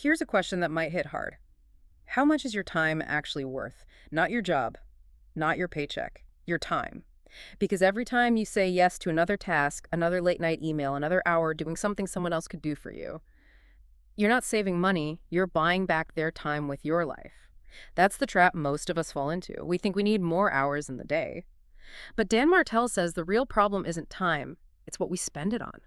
Here's a question that might hit hard. How much is your time actually worth? Not your job, not your paycheck, your time. Because every time you say yes to another task, another late night email, another hour doing something someone else could do for you, you're not saving money, you're buying back their time with your life. That's the trap most of us fall into. We think we need more hours in the day. But Dan Martell says the real problem isn't time, it's what we spend it on.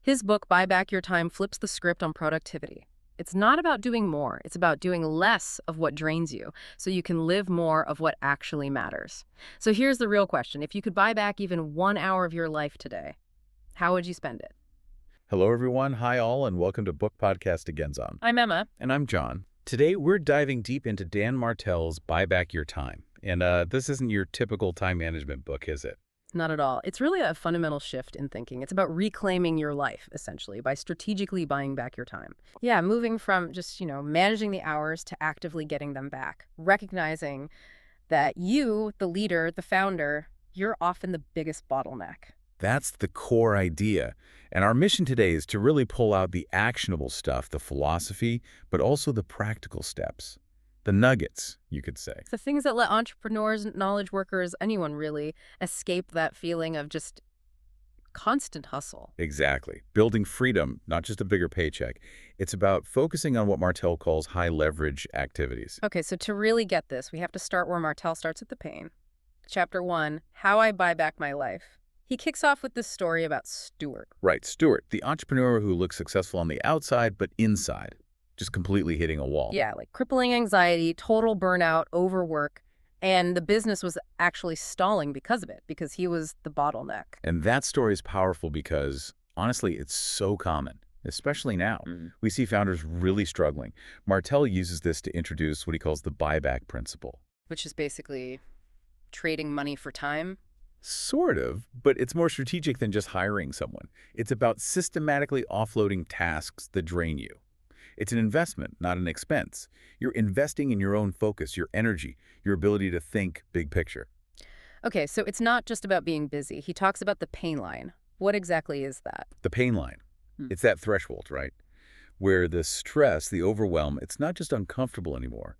His book, Buy Back Your Time, flips the script on productivity. It's not about doing more, it's about doing less of what drains you, so you can live more of what actually matters. So here's the real question. If you could buy back even 1 hour of your life today, how would you spend it? Hello, everyone. Hi, all, and welcome to Book Podcast Again, Zon. I'm Emma. And I'm John. Today, we're diving deep into Dan Martell's Buy Back Your Time. And this isn't your typical time management book, is it? Not at all. It's really a fundamental shift in thinking. It's about reclaiming your life, essentially, by strategically buying back your time. Yeah, moving from just, managing the hours to actively getting them back. Recognizing that you, the leader, the founder, you're often the biggest bottleneck. That's the core idea. And our mission today is to really pull out the actionable stuff, the philosophy, but also the practical steps. The nuggets, you could say. The things that let entrepreneurs, knowledge workers, anyone really, escape that feeling of just constant hustle. Exactly. Building freedom, not just a bigger paycheck. It's about focusing on what Martell calls high-leverage activities. Okay, so to really get this, we have to start where Martell starts at the pain. Chapter 1, How I Buy Back My Life. He kicks off with this story about Stuart. Right, Stuart, the entrepreneur who looks successful on the outside, but inside, just completely hitting a wall. Yeah, like crippling anxiety, total burnout, overwork, and the business was actually stalling because of it, because he was the bottleneck. And that story is powerful because, honestly, it's so common, especially now. We see founders really struggling. Martell uses this to introduce what he calls the buyback principle. Which is basically trading money for time. Sort of, but it's more strategic than just hiring someone. It's about systematically offloading tasks that drain you. It's an investment, not an expense. You're investing in your own focus, your energy, your ability to think big picture. Okay, so it's not just about being busy. He talks about the pain line. What exactly is that? The pain line. It's that threshold, right? Where the stress, the overwhelm, it's not just uncomfortable anymore.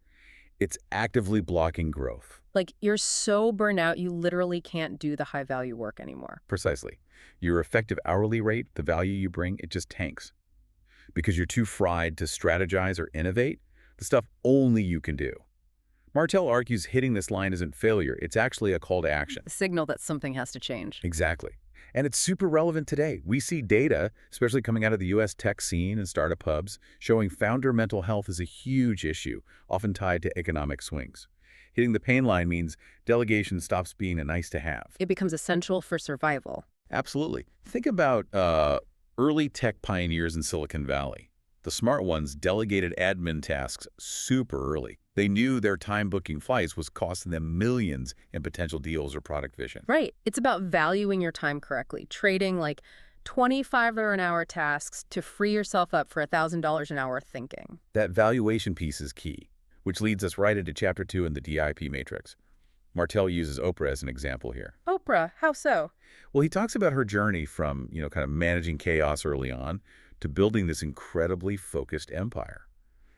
It's actively blocking growth. Like you're so burnt out, you literally can't do the high-value work anymore. Precisely. Your effective hourly rate, the value you bring, it just tanks. Because you're too fried to strategize or innovate, the stuff only you can do. Martell argues hitting this line isn't failure, it's actually a call to action. A signal that something has to change. Exactly. And it's super relevant today. We see data, especially coming out of the U.S. tech scene and startup hubs, showing founder mental health is a huge issue, often tied to economic swings. Hitting the pain line means delegation stops being a nice-to-have. It becomes essential for survival. Absolutely. Think about early tech pioneers in Silicon Valley. The smart ones delegated admin tasks super early. They knew their time booking flights was costing them millions in potential deals or product vision. Right. It's about valuing your time correctly, trading like $25 an hour tasks to free yourself up for $1,000 an hour thinking. That valuation piece is key, which leads us right into Chapter 2 in the DIP matrix. Martell uses Oprah as an example here. Oprah, how so? Well, he talks about her journey from, kind of managing chaos early on to building this incredibly focused empire.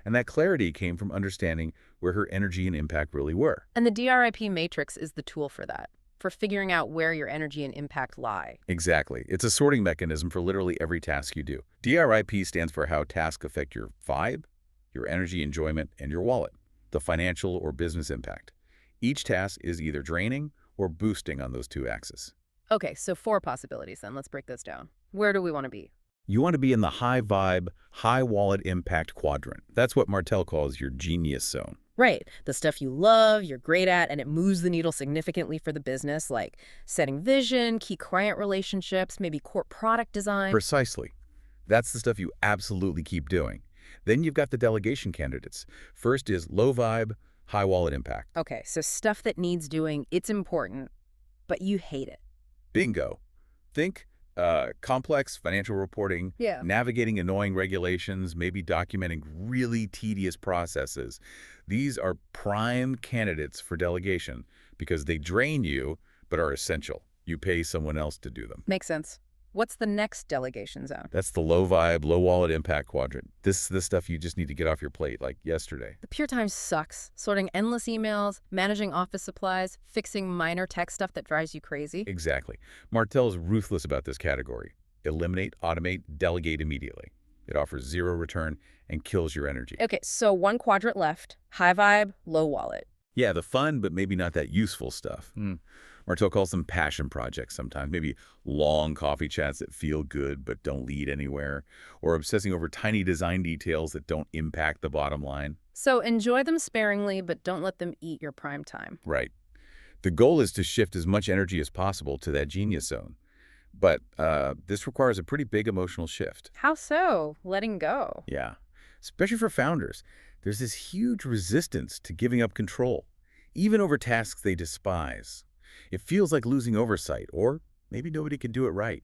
And that clarity came from understanding where her energy and impact really were. And the DRIP matrix is the tool for that, for figuring out where your energy and impact lie. Exactly. It's a sorting mechanism for literally every task you do. DRIP stands for how tasks affect your vibe, your energy, enjoyment, and your wallet, the financial or business impact. Each task is either draining or boosting on those two axes. Okay, so 4 possibilities then. Let's break this down. Where do we want to be? You want to be in the high vibe, high wallet impact quadrant. That's what Martell calls your genius zone. Right. The stuff you love, you're great at, and it moves the needle significantly for the business, like setting vision, key client relationships, maybe core product design. Precisely. That's the stuff you absolutely keep doing. Then you've got the delegation candidates. First is low vibe, high wallet impact. Okay, so stuff that needs doing, it's important, but you hate it. Bingo. Think complex financial reporting, navigating annoying regulations, maybe documenting really tedious processes. These are prime candidates for delegation because they drain you but are essential. You pay someone else to do them. Makes sense. What's the next delegation zone? That's the low vibe, low wallet impact quadrant. This is the stuff you just need to get off your plate, like yesterday. The pure time sucks. Sorting endless emails, managing office supplies, fixing minor tech stuff that drives you crazy. Exactly. Martell is ruthless about this category. Eliminate, automate, delegate immediately. It offers zero return and kills your energy. Okay, so one quadrant left. High vibe, low wallet. Yeah, the fun, but maybe not that useful stuff. Martell calls them passion projects sometimes, maybe long coffee chats that feel good but don't lead anywhere, or obsessing over tiny design details that don't impact the bottom line. So enjoy them sparingly, but don't let them eat your prime time. Right. The goal is to shift as much energy as possible to that genius zone. But this requires a pretty big emotional shift. How so? Letting go. Yeah. Especially for founders. There's this huge resistance to giving up control, even over tasks they despise. It feels like losing oversight, or maybe nobody can do it right.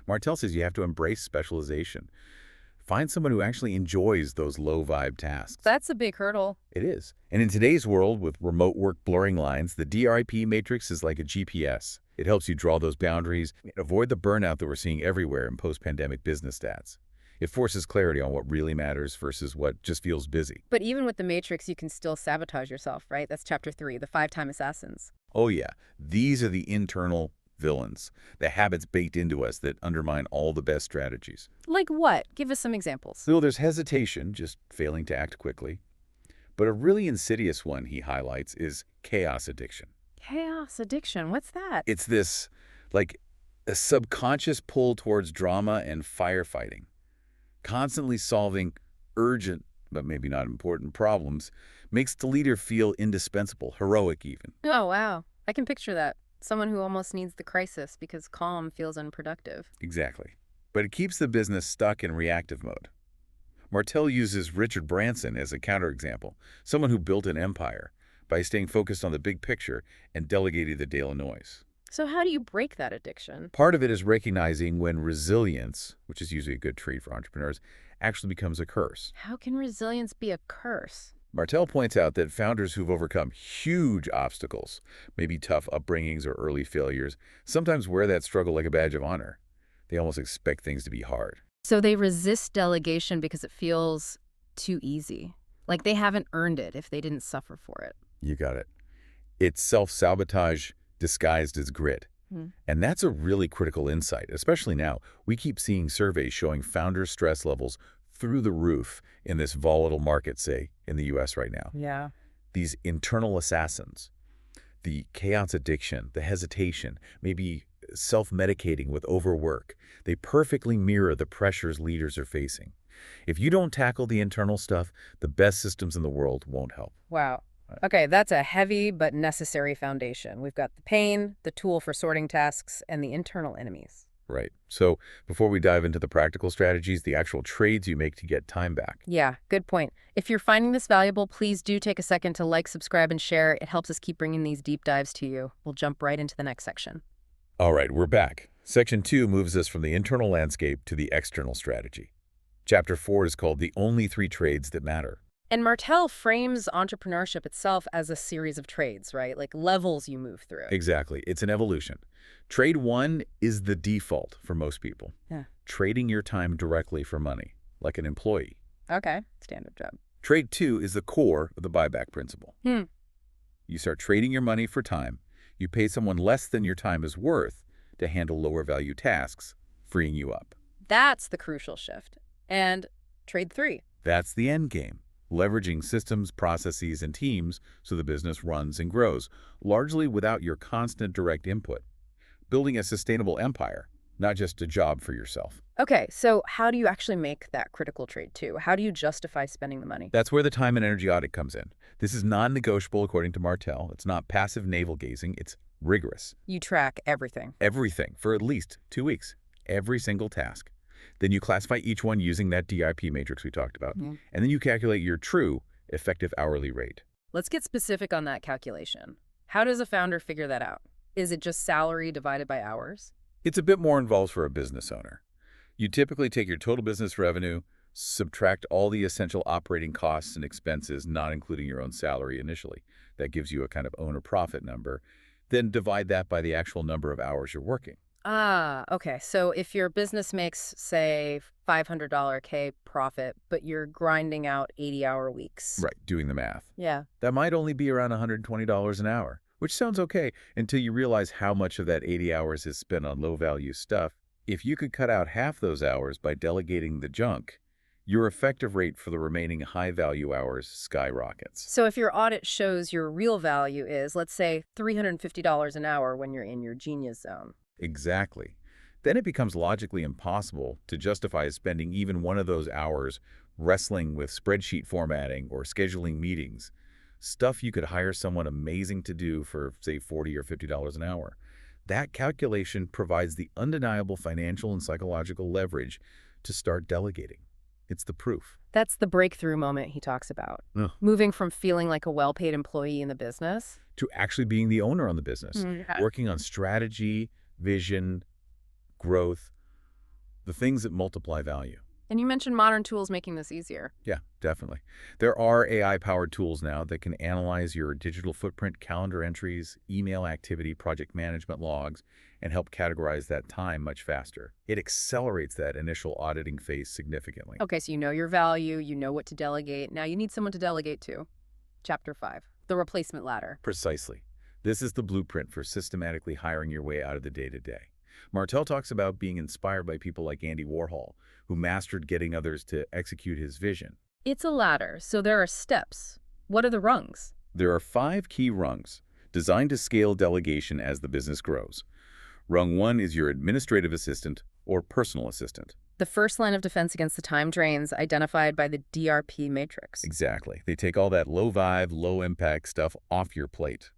Martell says you have to embrace specialization. Find someone who actually enjoys those low-vibe tasks. That's a big hurdle. It is. And in today's world, with remote work blurring lines, the DRIP matrix is like a GPS. It helps you draw those boundaries and avoid the burnout that we're seeing everywhere in post-pandemic business stats. It forces clarity on what really matters versus what just feels busy. But even with the matrix, you can still sabotage yourself, right? That's chapter 3, the 5-time assassins. Oh yeah, these are the internal villains, the habits baked into us that undermine all the best strategies. Like what? Give us some examples. So there's hesitation, just failing to act quickly. But a really insidious one he highlights is chaos addiction. Chaos addiction, what's that? It's this, like, a subconscious pull towards drama and firefighting. Constantly solving urgent, but maybe not important problems makes the leader feel indispensable, heroic even. Oh, wow. I can picture that. Someone who almost needs the crisis because calm feels unproductive. Exactly. But it keeps the business stuck in reactive mode. Martell uses Richard Branson as a counterexample, someone who built an empire by staying focused on the big picture and delegating the daily noise. So how do you break that addiction? Part of it is recognizing when resilience, which is usually a good trait for entrepreneurs, actually becomes a curse. How can resilience be a curse? Martell points out that founders who've overcome huge obstacles, maybe tough upbringings or early failures, sometimes wear that struggle like a badge of honor. They almost expect things to be hard. So they resist delegation because it feels too easy. Like they haven't earned it if they didn't suffer for it. You got it. It's self-sabotage disguised as grit. And that's a really critical insight, especially now. We keep seeing surveys showing founder stress levels through the roof in this volatile market, say, in the U.S. right now. Yeah. These internal assassins, the chaos addiction, the hesitation, maybe self-medicating with overwork, they perfectly mirror the pressures leaders are facing. If you don't tackle the internal stuff, the best systems in the world won't help. Wow. Okay, that's a heavy but necessary foundation. We've got the pain, the tool for sorting tasks, and the internal enemies. Right. So before we dive into the practical strategies, the actual trades you make to get time back. Yeah, good point. If you're finding this valuable, please do take a second to like, subscribe, and share. It helps us keep bringing these deep dives to you. We'll jump right into the next section. All right, we're back. Section 2 moves us from the internal landscape to the external strategy. Chapter 4 is called The Only 3 Trades That Matter. And Martell frames entrepreneurship itself as a series of trades, right? Like levels you move through. Exactly. It's an evolution. Trade 1 is the default for most people. Yeah. Trading your time directly for money, like an employee. Okay, standard job. Trade 2 is the core of the buyback principle. You start trading your money for time. You pay someone less than your time is worth to handle lower value tasks, freeing you up. That's the crucial shift. And trade 3. That's the end game. Leveraging systems, processes, and teams so the business runs and grows, largely without your constant direct input. Building a sustainable empire, not just a job for yourself. Okay, so how do you actually make that critical trade 2? How do you justify spending the money? That's where the time and energy audit comes in. This is non-negotiable according to Martell. It's not passive navel-gazing, it's rigorous. You track everything. Everything for at least 2 weeks. Every single task. Then you classify each one using that DIP matrix we talked about. And then you calculate your true effective hourly rate. Let's get specific on that calculation. How does a founder figure that out? Is it just salary divided by hours? It's a bit more involved for a business owner. You typically take your total business revenue, subtract all the essential operating costs and expenses, not including your own salary initially. That gives you a kind of owner profit number. Then divide that by the actual number of hours you're working. Ah, okay. So if your business makes, say, $500 K profit, but you're grinding out 80-hour weeks. Right, doing the math. Yeah. That might only be around $120 an hour, which sounds okay until you realize how much of that 80 hours is spent on low-value stuff. If you could cut out half those hours by delegating the junk, your effective rate for the remaining high-value hours skyrockets. So if your audit shows your real value is, let's say, $350 an hour when you're in your genius zone. Exactly. Then it becomes logically impossible to justify spending even one of those hours wrestling with spreadsheet formatting or scheduling meetings, stuff you could hire someone amazing to do for, say, $40 or $50 an hour. That calculation provides the undeniable financial and psychological leverage to start delegating. It's the proof. That's the breakthrough moment he talks about. Ugh. Moving from feeling like a well-paid employee in the business. To actually being the owner on the business, Yeah. working on strategy, vision, growth, the things that multiply value. And you mentioned modern tools making this easier. Yeah, definitely. There are AI-powered tools now that can analyze your digital footprint, calendar entries, email activity, project management logs, and help categorize that time much faster. It accelerates that initial auditing phase significantly. Okay, so you know your value, you know what to delegate. Now you need someone to delegate to. Chapter 5, the replacement ladder. Precisely. This is the blueprint for systematically hiring your way out of the day-to-day. Martell talks about being inspired by people like Andy Warhol, who mastered getting others to execute his vision. It's a ladder, so there are steps. What are the rungs? There are 5 key rungs designed to scale delegation as the business grows. Rung 1 is your administrative assistant or personal assistant. The first line of defense against the time drains identified by the DRP matrix. Exactly. They take all that low-vibe, low-impact stuff off your plate.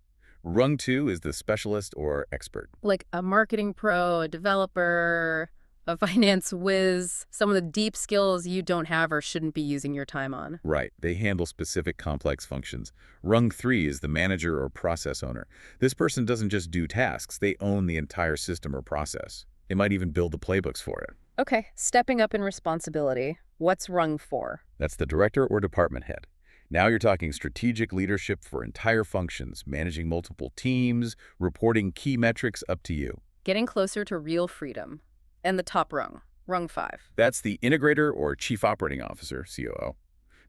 Rung 2 is the specialist or expert. Like a marketing pro, a developer, a finance whiz, some of the deep skills you don't have or shouldn't be using your time on. Right. They handle specific complex functions. Rung 3 is the manager or process owner. This person doesn't just do tasks. They own the entire system or process. They might even build the playbooks for it. Okay, stepping up in responsibility. What's rung 4? That's the director or department head. Now you're talking strategic leadership for entire functions, managing multiple teams, reporting key metrics up to you. Getting closer to real freedom. And the top rung, rung 5. That's the integrator or chief operating officer, COO.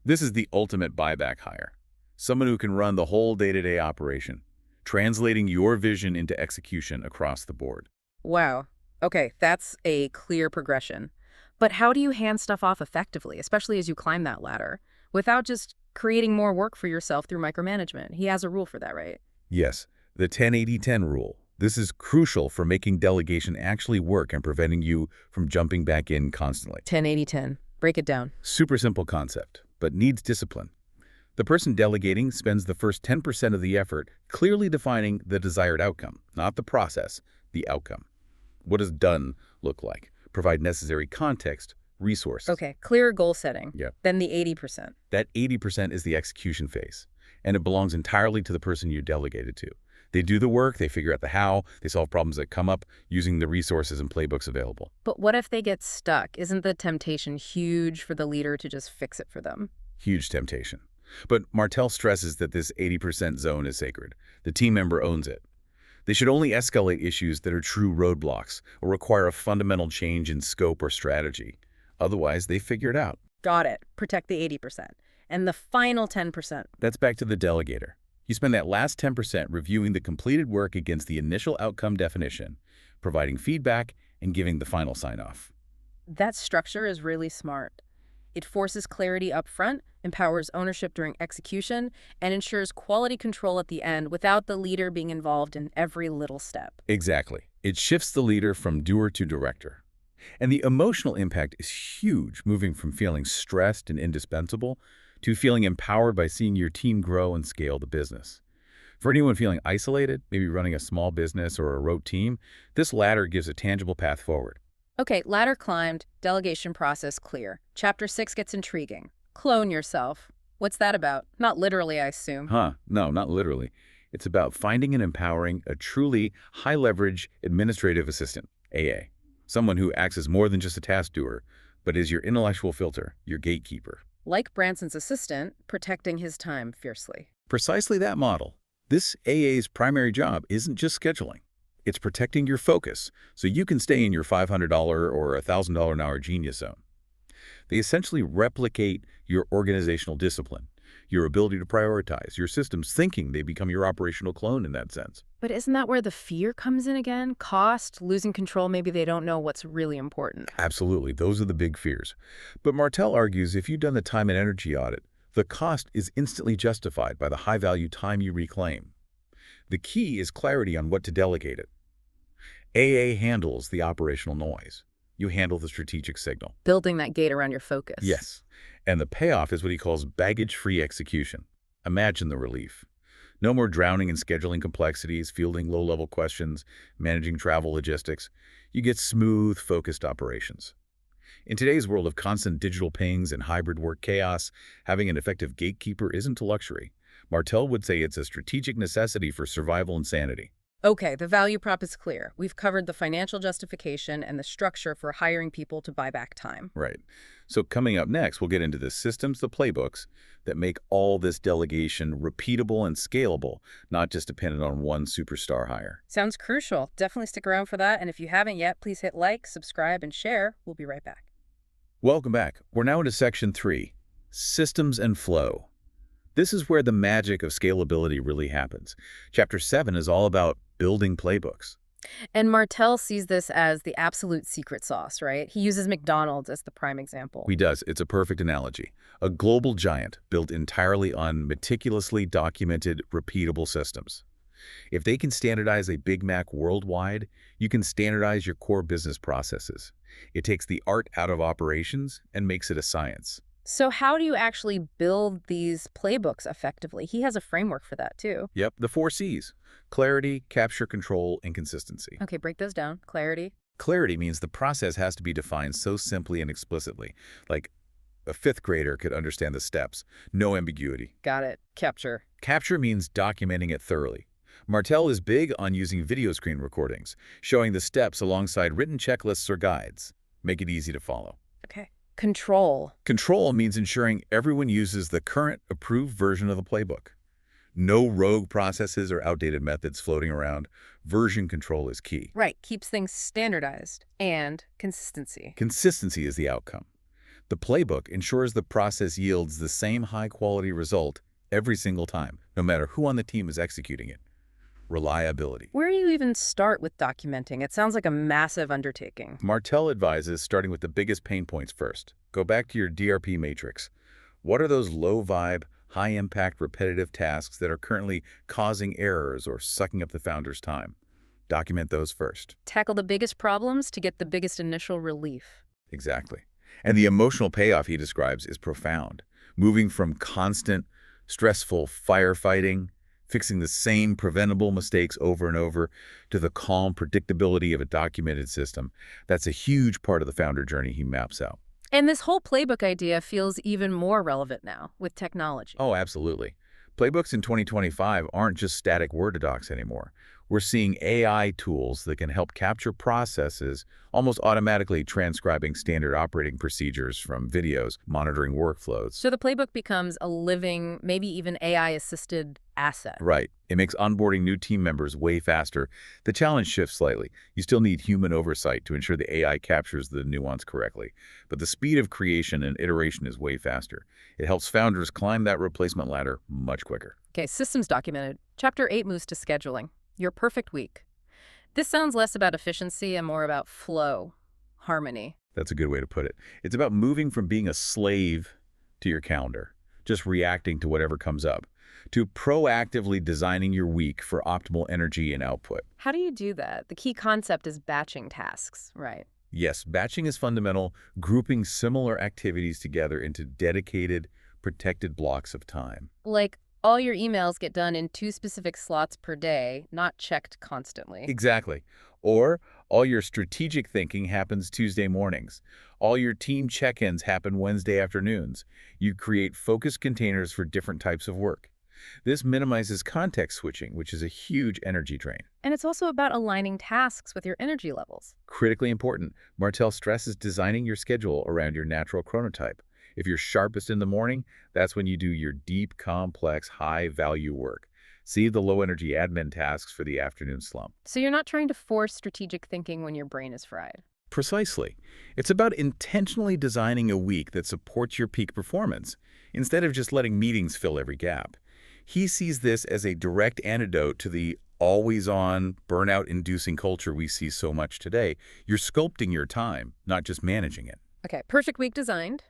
This is the ultimate buyback hire. Someone who can run the whole day-to-day operation, translating your vision into execution across the board. Wow. Okay, that's a clear progression. But how do you hand stuff off effectively, especially as you climb that ladder, without just creating more work for yourself through micromanagement? He has a rule for that, right? Yes, the 10-80-10 rule. This is crucial for making delegation actually work and preventing you from jumping back in constantly. 10-80-10. Break it down. Super simple concept, but needs discipline. The person delegating spends the first 10% of the effort clearly defining the desired outcome, not the process, the outcome. What does done look like? Provide necessary context, resources. Okay, clear goal setting. Yep. Then the 80%. That 80% is the execution phase, and it belongs entirely to the person you delegated to. They do the work, they figure out the how, they solve problems that come up using the resources and playbooks available. But what if they get stuck? Isn't the temptation huge for the leader to just fix it for them? Huge temptation. But Martell stresses that this 80% zone is sacred. The team member owns it. They should only escalate issues that are true roadblocks or require a fundamental change in scope or strategy. Otherwise, they figure it out. Got it. Protect the 80%. And the final 10%. That's back to the delegator. You spend that last 10% reviewing the completed work against the initial outcome definition, providing feedback, and giving the final sign-off. That structure is really smart. It forces clarity up front, empowers ownership during execution, and ensures quality control at the end without the leader being involved in every little step. Exactly. It shifts the leader from doer to director. And the emotional impact is huge, moving from feeling stressed and indispensable to feeling empowered by seeing your team grow and scale the business. For anyone feeling isolated, maybe running a small business or a rote team, this ladder gives a tangible path forward. Okay, ladder climbed, delegation process clear. Chapter 6 gets intriguing. Clone yourself. What's that about? Not literally, I assume. No, not literally. It's about finding and empowering a truly high-leverage administrative assistant, AA. Someone who acts as more than just a task doer, but is your intellectual filter, your gatekeeper. Like Branson's assistant, protecting his time fiercely. Precisely that model. This AA's primary job isn't just scheduling. It's protecting your focus so you can stay in your $500 or $1,000 an hour genius zone. They essentially replicate your organizational discipline, your ability to prioritize, your systems thinking. They become your operational clone in that sense. But isn't that where the fear comes in again? Cost, losing control, maybe they don't know what's really important. Absolutely, those are the big fears. But Martell argues if you've done the time and energy audit, the cost is instantly justified by the high-value time you reclaim. The key is clarity on what to delegate it. AA handles the operational noise. You handle the strategic signal. Building that gate around your focus. Yes. And the payoff is what he calls baggage-free execution. Imagine the relief. No more drowning in scheduling complexities, fielding low-level questions, managing travel logistics. You get smooth, focused operations. In today's world of constant digital pings and hybrid work chaos, having an effective gatekeeper isn't a luxury. Martell would say it's a strategic necessity for survival and sanity. Okay, the value prop is clear. We've covered the financial justification and the structure for hiring people to buy back time. Right. So coming up next, we'll get into the systems, the playbooks that make all this delegation repeatable and scalable, not just dependent on one superstar hire. Sounds crucial. Definitely stick around for that. And if you haven't yet, please hit like, subscribe, and share. We'll be right back. Welcome back. We're now into Section 3, Systems and Flow. This is where the magic of scalability really happens. Chapter 7 is all about building playbooks. And Martell sees this as the absolute secret sauce, right? He uses McDonald's as the prime example. He does. It's a perfect analogy. A global giant built entirely on meticulously documented, repeatable systems. If they can standardize a Big Mac worldwide, you can standardize your core business processes. It takes the art out of operations and makes it a science. So how do you actually build these playbooks effectively? He has a framework for that, too. Yep, the 4 C's. Clarity, capture, control, and consistency. Okay, break those down. Clarity. Clarity means the process has to be defined so simply and explicitly. Like a 5th grader could understand the steps. No ambiguity. Got it. Capture. Capture means documenting it thoroughly. Martell is big on using video screen recordings, showing the steps alongside written checklists or guides. Make it easy to follow. Okay. Control. Control means ensuring everyone uses the current approved version of the playbook. No rogue processes or outdated methods floating around. Version control is key. Right. Keeps things standardized. And consistency. Consistency is the outcome. The playbook ensures the process yields the same high-quality result every single time, no matter who on the team is executing it. Reliability. Where do you even start with documenting? It sounds like a massive undertaking. Martell advises starting with the biggest pain points first. Go back to your DRP matrix. What are those low-vibe, high-impact, repetitive tasks that are currently causing errors or sucking up the founder's time? Document those first. Tackle the biggest problems to get the biggest initial relief. Exactly. And the emotional payoff he describes is profound. Moving from constant, stressful firefighting, fixing the same preventable mistakes over and over, to the calm predictability of a documented system. That's a huge part of the founder journey he maps out. And this whole playbook idea feels even more relevant now with technology. Oh, absolutely. Playbooks in 2025 aren't just static Word docs anymore. We're seeing AI tools that can help capture processes, almost automatically transcribing standard operating procedures from videos, monitoring workflows. So the playbook becomes a living, maybe even AI-assisted asset. Right. It makes onboarding new team members way faster. The challenge shifts slightly. You still need human oversight to ensure the AI captures the nuance correctly. But the speed of creation and iteration is way faster. It helps founders climb that replacement ladder much quicker. Okay, systems documented. Chapter 8 moves to scheduling. Your perfect week. This sounds less about efficiency and more about flow, harmony. That's a good way to put it. It's about moving from being a slave to your calendar, just reacting to whatever comes up, to proactively designing your week for optimal energy and output. How do you do that? The key concept is batching tasks, right? Yes, batching is fundamental, grouping similar activities together into dedicated, protected blocks of time. Like all your emails get done in 2 specific slots per day, not checked constantly. Exactly. Or all your strategic thinking happens Tuesday mornings. All your team check-ins happen Wednesday afternoons. You create focused containers for different types of work. This minimizes context switching, which is a huge energy drain. And it's also about aligning tasks with your energy levels. Critically important, Martell stresses designing your schedule around your natural chronotype. If you're sharpest in the morning, that's when you do your deep, complex, high-value work. Save the low-energy admin tasks for the afternoon slump. So you're not trying to force strategic thinking when your brain is fried. Precisely. It's about intentionally designing a week that supports your peak performance, instead of just letting meetings fill every gap. He sees this as a direct antidote to the always-on, burnout-inducing culture we see so much today. You're sculpting your time, not just managing it. Okay, perfect week designed.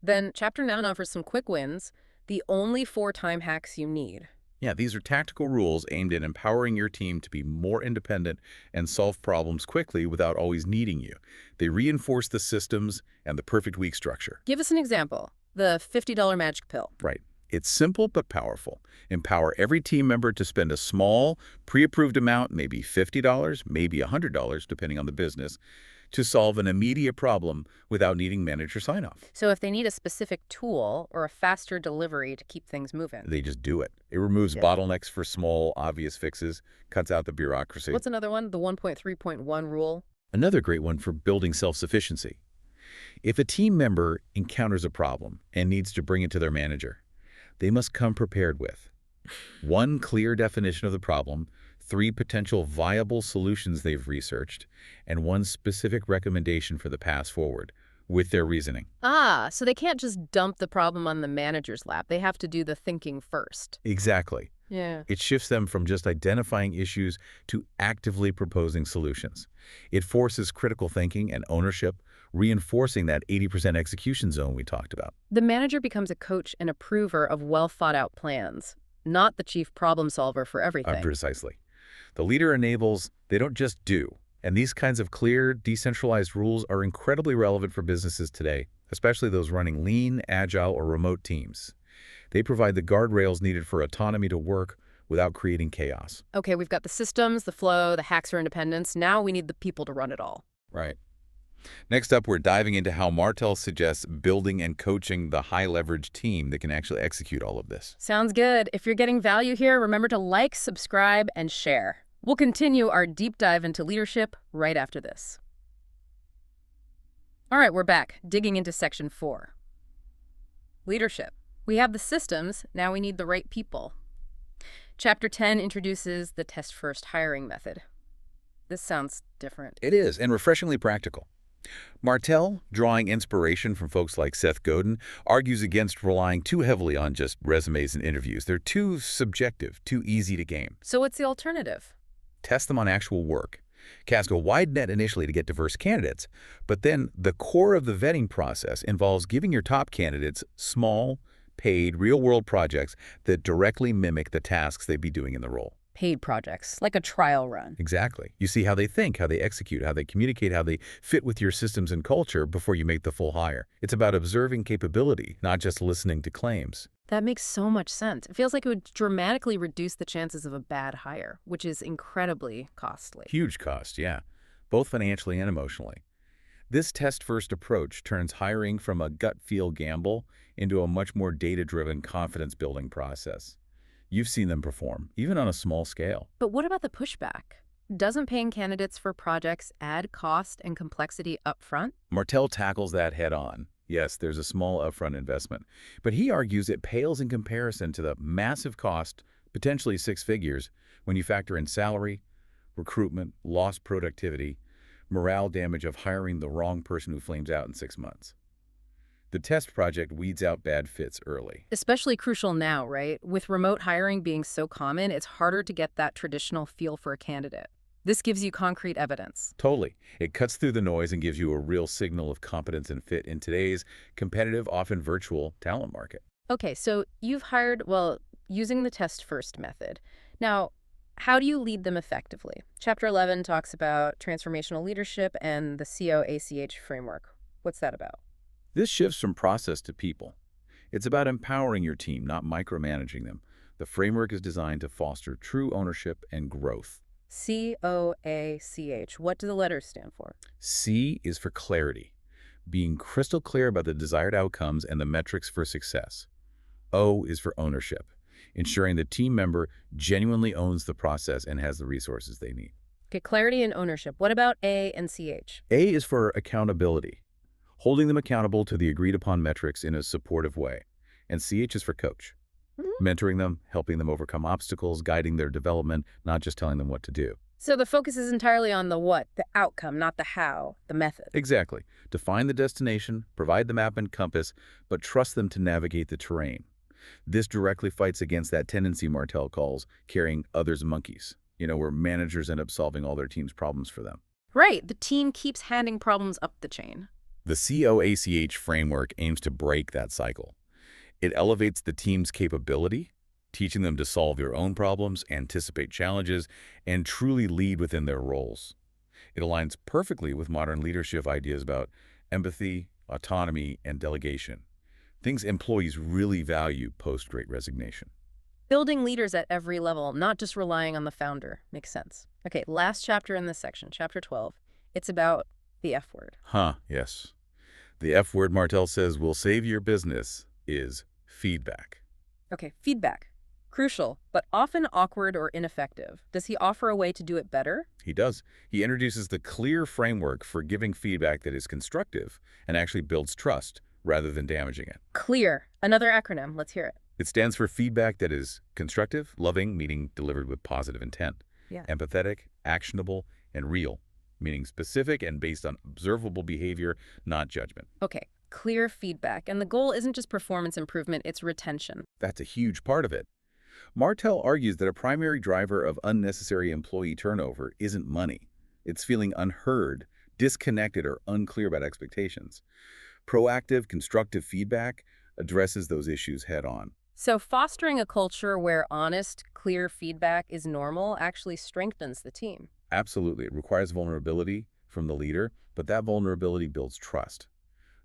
Then Chapter 9 offers some quick wins, the only 4 time hacks you need. Yeah, these are tactical rules aimed at empowering your team to be more independent and solve problems quickly without always needing you. They reinforce the systems and the perfect week structure. Give us an example. The $50 magic pill. Right. It's simple but powerful. Empower every team member to spend a small, pre-approved amount, maybe $50, maybe $100, depending on the business, to solve an immediate problem without needing manager sign-off. So if they need a specific tool or a faster delivery to keep things moving. They just do it. It removes Yeah. bottlenecks for small, obvious fixes, cuts out the bureaucracy. What's another one? The 1.3.1 rule. Another great one for building self-sufficiency. If a team member encounters a problem and needs to bring it to their manager, they must come prepared with 1 clear definition of the problem, 3 potential viable solutions they've researched, and 1 specific recommendation for the path forward, with their reasoning. So they can't just dump the problem on the manager's lap. They have to do the thinking first. Exactly. Yeah. It shifts them from just identifying issues to actively proposing solutions. It forces critical thinking and ownership, reinforcing that 80% execution zone we talked about. The manager becomes a coach and approver of well-thought-out plans, not the chief problem solver for everything. Precisely. The leader enables, they don't just do. And these kinds of clear, decentralized rules are incredibly relevant for businesses today, especially those running lean, agile, or remote teams. They provide the guardrails needed for autonomy to work without creating chaos. Okay, we've got the systems, the flow, the hacks for independence. Now we need the people to run it all. Right. Next up, we're diving into how Martell suggests building and coaching the high-leverage team that can actually execute all of this. Sounds good. If you're getting value here, remember to like, subscribe, and share. We'll continue our deep dive into leadership right after this. All right, we're back, digging into Section 4. Leadership. We have the systems, now we need the right people. Chapter 10 introduces the test-first hiring method. This sounds different. It is, and refreshingly practical. Martell, drawing inspiration from folks like Seth Godin, argues against relying too heavily on just resumes and interviews. They're too subjective, too easy to game. So what's the alternative? Test them on actual work. Cast a wide net initially to get diverse candidates, but then the core of the vetting process involves giving your top candidates small, paid, real-world projects that directly mimic the tasks they'd be doing in the role. Paid projects, like a trial run. Exactly. You see how they think, how they execute, how they communicate, how they fit with your systems and culture before you make the full hire. It's about observing capability, not just listening to claims. That makes so much sense. It feels like it would dramatically reduce the chances of a bad hire, which is incredibly costly. Huge cost, yeah, both financially and emotionally. This test-first approach turns hiring from a gut-feel gamble into a much more data-driven, confidence-building process. You've seen them perform, even on a small scale. But what about the pushback? Doesn't paying candidates for projects add cost and complexity up front? Martell tackles that head-on. Yes, there's a small upfront investment, but he argues it pales in comparison to the massive cost, potentially 6 figures, when you factor in salary, recruitment, lost productivity, morale damage of hiring the wrong person who flames out in 6 months. The test project weeds out bad fits early. Especially crucial now, right? With remote hiring being so common, it's harder to get that traditional feel for a candidate. This gives you concrete evidence. Totally. It cuts through the noise and gives you a real signal of competence and fit in today's competitive, often virtual talent market. Okay, so you've hired, well, using the test-first method. Now, how do you lead them effectively? Chapter 11 talks about transformational leadership and the COACH framework. What's that about? This shifts from process to people. It's about empowering your team, not micromanaging them. The framework is designed to foster true ownership and growth. COACH. What do the letters stand for? C is for clarity, being crystal clear about the desired outcomes and the metrics for success. O is for ownership, ensuring the team member genuinely owns the process and has the resources they need. Okay, clarity and ownership. What about A and CH? A is for accountability, holding them accountable to the agreed-upon metrics in a supportive way. And CH is for coach. Mentoring them, helping them overcome obstacles, guiding their development, not just telling them what to do. So the focus is entirely on the what, the outcome, not the how, the method. Exactly. Define the destination, provide the map and compass, but trust them to navigate the terrain. This directly fights against that tendency Martell calls carrying others' monkeys, where managers end up solving all their team's problems for them. Right, the team keeps handing problems up the chain. The COACH framework aims to break that cycle. It elevates the team's capability, teaching them to solve their own problems, anticipate challenges, and truly lead within their roles. It aligns perfectly with modern leadership ideas about empathy, autonomy, and delegation, things employees really value post-Great Resignation. Building leaders at every level, not just relying on the founder. Makes sense. Okay, last chapter in this section, chapter 12. It's about the F word. Yes. The F word Martell says will save your business is feedback. Okay, feedback. Crucial, but often awkward or ineffective. Does he offer a way to do it better? He does. He introduces the clear framework for giving feedback that is constructive and actually builds trust rather than damaging it. Clear. Another acronym. Let's hear it. It stands for feedback that is constructive, loving, meaning delivered with positive intent. Yeah. Empathetic, actionable, and real, meaning specific and based on observable behavior, not judgment. Okay, clear feedback. And the goal isn't just performance improvement, it's retention. That's a huge part of it. Martell argues that a primary driver of unnecessary employee turnover isn't money. It's feeling unheard, disconnected, or unclear about expectations. Proactive, constructive feedback addresses those issues head-on. So fostering a culture where honest, clear feedback is normal actually strengthens the team. Absolutely. It requires vulnerability from the leader, but that vulnerability builds trust.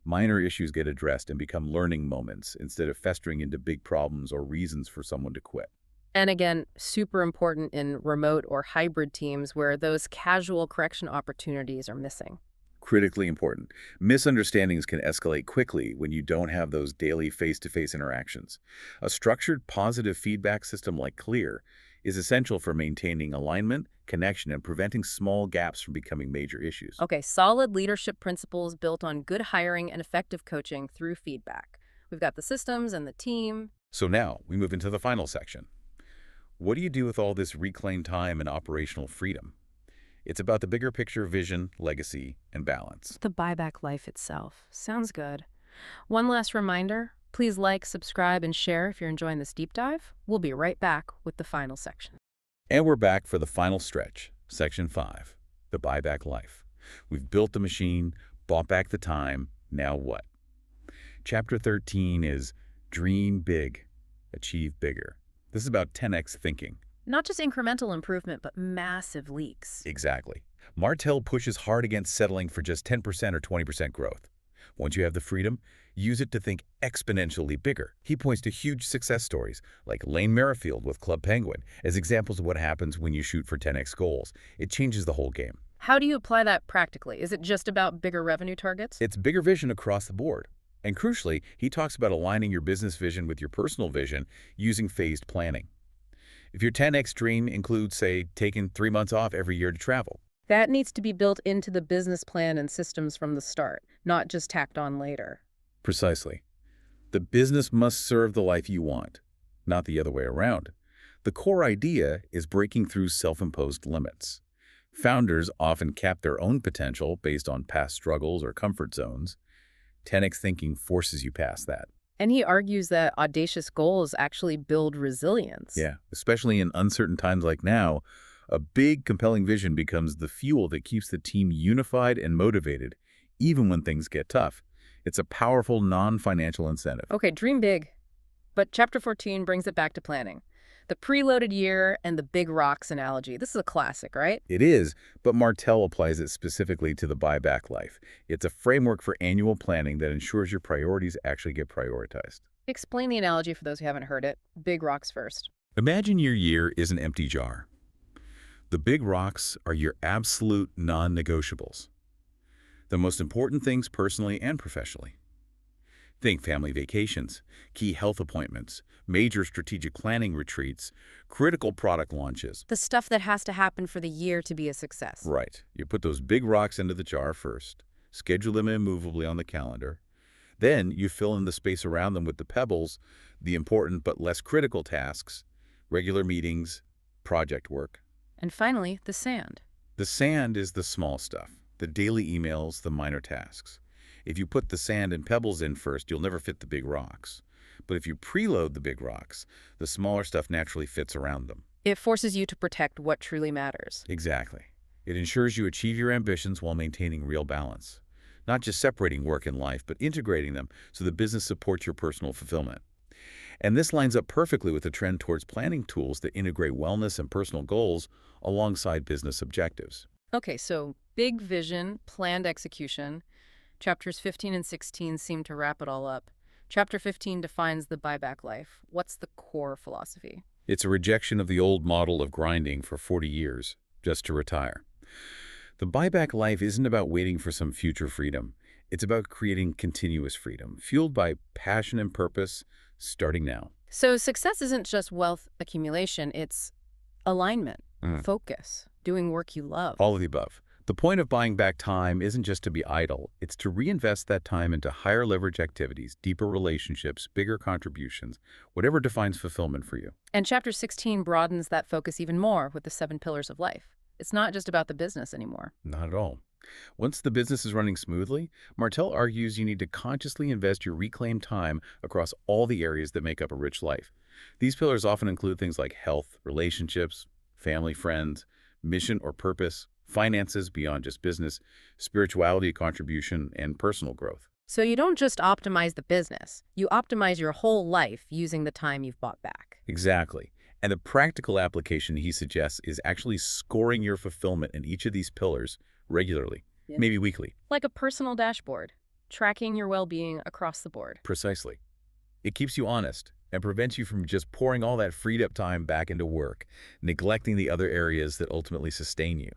Minor issues get addressed and become learning moments instead of festering into big problems or reasons for someone to quit. And again, super important in remote or hybrid teams where those casual correction opportunities are missing. Critically important. Misunderstandings can escalate quickly when you don't have those daily face-to-face interactions. A structured, positive feedback system like CLEAR is essential for maintaining alignment, connection, and preventing small gaps from becoming major issues. Okay, solid leadership principles built on good hiring and effective coaching through feedback. We've got the systems and the team. So now we move into the final section. What do you do with all this reclaimed time and operational freedom? It's about the bigger picture, vision, legacy, and balance. The buyback life itself. Sounds good. One last reminder, please like, subscribe, and share if you're enjoying this deep dive. We'll be right back with the final section. And we're back for the final stretch, Section 5, the buyback life. We've built the machine, bought back the time, now what? Chapter 13 is Dream Big, Achieve Bigger. This is about 10x thinking. Not just incremental improvement, but massive leaks. Exactly. Martell pushes hard against settling for just 10% or 20% growth. Once you have the freedom, use it to think exponentially bigger. He points to huge success stories, like Lane Merrifield with Club Penguin, as examples of what happens when you shoot for 10x goals. It changes the whole game. How do you apply that practically? Is it just about bigger revenue targets? It's bigger vision across the board. And crucially, he talks about aligning your business vision with your personal vision using phased planning. If your 10x dream includes, say, taking 3 months off every year to travel. That needs to be built into the business plan and systems from the start, not just tacked on later. Precisely. The business must serve the life you want, not the other way around. The core idea is breaking through self-imposed limits. Founders often cap their own potential based on past struggles or comfort zones. 10x thinking forces you past that. And he argues that audacious goals actually build resilience. Yeah, especially in uncertain times like now, a big, compelling vision becomes the fuel that keeps the team unified and motivated, even when things get tough. It's a powerful, non-financial incentive. Okay, dream big. But Chapter 14 brings it back to planning. The preloaded year and the big rocks analogy. This is a classic, right? It is, but Martell applies it specifically to the buyback life. It's a framework for annual planning that ensures your priorities actually get prioritized. Explain the analogy for those who haven't heard it. Big rocks first. Imagine your year is an empty jar. The big rocks are your absolute non-negotiables. The most important things personally and professionally. Think family vacations, key health appointments, major strategic planning retreats, critical product launches. The stuff that has to happen for the year to be a success. Right. You put those big rocks into the jar first, schedule them immovably on the calendar. Then you fill in the space around them with the pebbles, The important but less critical tasks, regular meetings, project work. And finally, the sand. The sand is the small stuff, the daily emails, the minor tasks. If you put the sand and pebbles in first, you'll never fit the big rocks. But if you preload the big rocks, the smaller stuff naturally fits around them. It forces you to protect what truly matters. Exactly. It ensures you achieve your ambitions while maintaining real balance. Not just separating work and life, but integrating them so the business supports your personal fulfillment. And this lines up perfectly with the trend towards planning tools that integrate wellness and personal goals alongside business objectives. Okay, so big vision, planned execution. Chapters 15 and 16 seem to wrap it all up. Chapter 15 defines the buyback life. What's the core philosophy? It's a rejection of the old model of grinding for 40 years, just to retire. The buyback life isn't about waiting for some future freedom. It's about creating continuous freedom, fueled by passion and purpose, starting now. So success isn't just wealth accumulation, it's alignment, focus, doing work you love. All of the above. The point of buying back time isn't just to be idle. It's to reinvest that time into higher leverage activities, deeper relationships, bigger contributions, whatever defines fulfillment for you. And chapter 16 broadens that focus even more with the 7 pillars of life. It's not just about the business anymore. Not at all. Once the business is running smoothly, Martell argues you need to consciously invest your reclaimed time across all the areas that make up a rich life. These pillars often include things like health, relationships, family, friends, mission or purpose, finances beyond just business, spirituality, contribution, and personal growth. So you don't just optimize the business, you optimize your whole life using the time you've bought back. Exactly. And the practical application he suggests is actually scoring your fulfillment in each of these pillars regularly, maybe weekly. Like a personal dashboard, tracking your well-being across the board. Precisely. It keeps you honest and prevents you from just pouring all that freed up time back into work, neglecting the other areas that ultimately sustain you.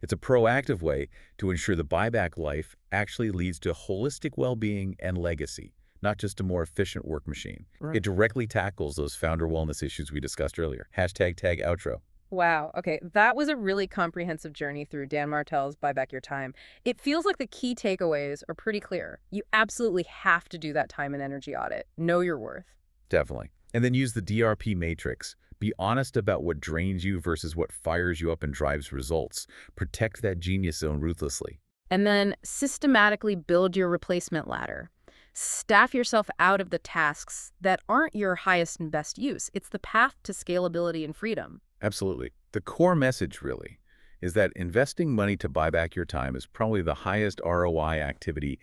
It's a proactive way to ensure the buyback life actually leads to holistic well-being and legacy, not just a more efficient work machine. Right. It directly tackles those founder wellness issues we discussed earlier. Hashtag tag outro. Wow. Okay, that was a really comprehensive journey through Dan Martell's Buy Back Your Time. It feels like the key takeaways are pretty clear. You absolutely have to do that time and energy audit. Know your worth. Definitely. And then use the DRP matrix. Be honest about what drains you versus what fires you up and drives results. Protect that genius zone ruthlessly. And then systematically build your replacement ladder. Staff yourself out of the tasks that aren't your highest and best use. It's the path to scalability and freedom. Absolutely. The core message, really, is that investing money to buy back your time is probably the highest ROI activity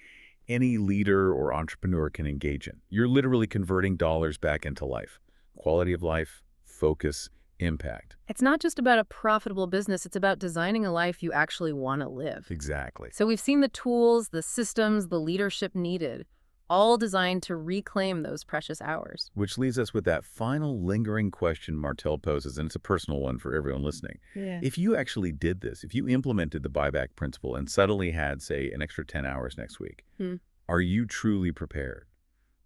any leader or entrepreneur can engage in. You're literally converting dollars back into life. Quality of life, focus, impact. It's not just about a profitable business, it's about designing a life you actually want to live. Exactly. So we've seen the tools, the systems, the leadership needed, all designed to reclaim those precious hours. Which leaves us with that final lingering question Martell poses, and it's a personal one for everyone listening. Yeah. If you actually did this, if you implemented the buyback principle and suddenly had, say, an extra 10 hours next week, are you truly prepared?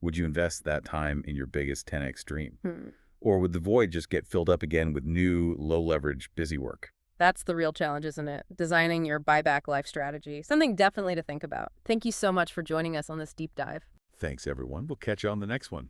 Would you invest that time in your biggest 10x dream? Or would the void just get filled up again with new, low-leverage, busy work? That's the real challenge, isn't it? Designing your buyback life strategy. Something definitely to think about. Thank you so much for joining us on this deep dive. Thanks, everyone. We'll catch you on the next one.